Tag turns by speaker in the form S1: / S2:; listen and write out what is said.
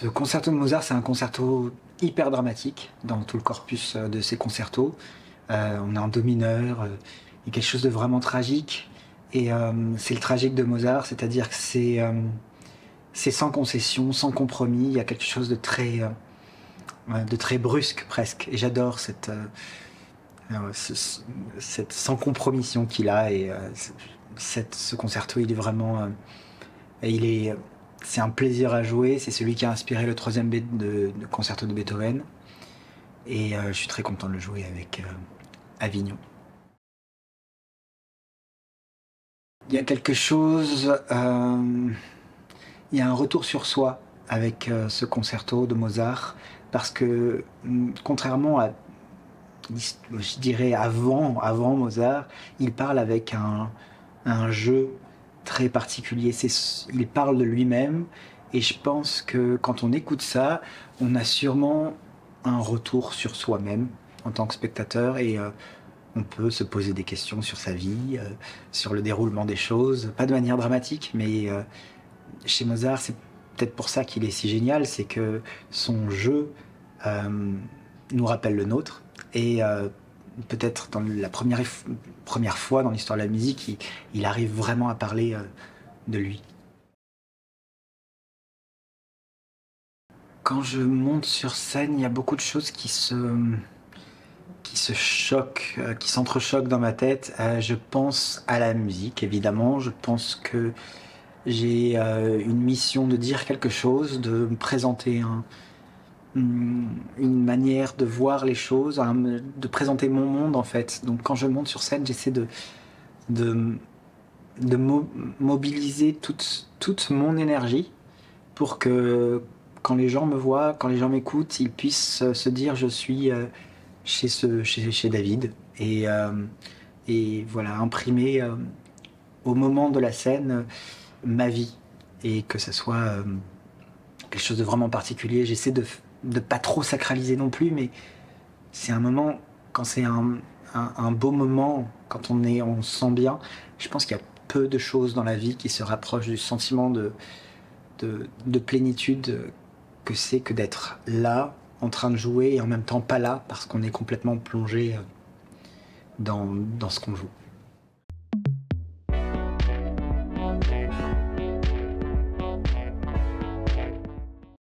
S1: Ce concerto de Mozart, c'est un concerto hyper dramatique dans tout le corpus de ses concertos. On est en do mineur, il y a quelque chose de vraiment tragique. Et c'est le tragique de Mozart, c'est-à-dire que c'est sans concession, sans compromis. Il y a quelque chose de très brusque presque. Et j'adore cette sans compromission qu'il a. Et ce concerto, il est vraiment, c'est un plaisir à jouer. C'est celui qui a inspiré le troisième de concerto de Beethoven. Et je suis très content de le jouer avec Avignon. Il y a quelque chose, il y a un retour sur soi avec ce concerto de Mozart, parce que contrairement à, je dirais, avant Mozart, il parle avec un jeu très particulier. Il parle de lui-même, et je pense que quand on écoute ça, on a sûrement un retour sur soi-même en tant que spectateur, et on peut se poser des questions sur sa vie, sur le déroulement des choses, pas de manière dramatique, mais chez Mozart, c'est peut-être pour ça qu'il est si génial, c'est que son jeu nous rappelle le nôtre, et peut-être dans la première fois dans l'histoire de la musique, il arrive vraiment à parler de lui. Quand je monte sur scène, il y a beaucoup de choses qui se choquent, qui s'entrechoquent dans ma tête. Je pense à la musique, évidemment. Je pense que j'ai une mission de dire quelque chose, de me présenter une manière de voir les choses, de présenter mon monde en fait. Donc quand je monte sur scène, j'essaie de mobiliser toute mon énergie pour que quand les gens me voient, quand les gens m'écoutent, ils puissent se dire je suis chez David, et voilà, imprimer au moment de la scène ma vie, et que ça soit quelque chose de vraiment particulier. J'essaie de pas trop sacraliser non plus, mais c'est un moment, quand c'est un beau moment, quand on se sent bien, je pense qu'il y a peu de choses dans la vie qui se rapprochent du sentiment de plénitude que c'est que d'être là, en train de jouer, et en même temps pas là, parce qu'on est complètement plongé dans ce qu'on joue.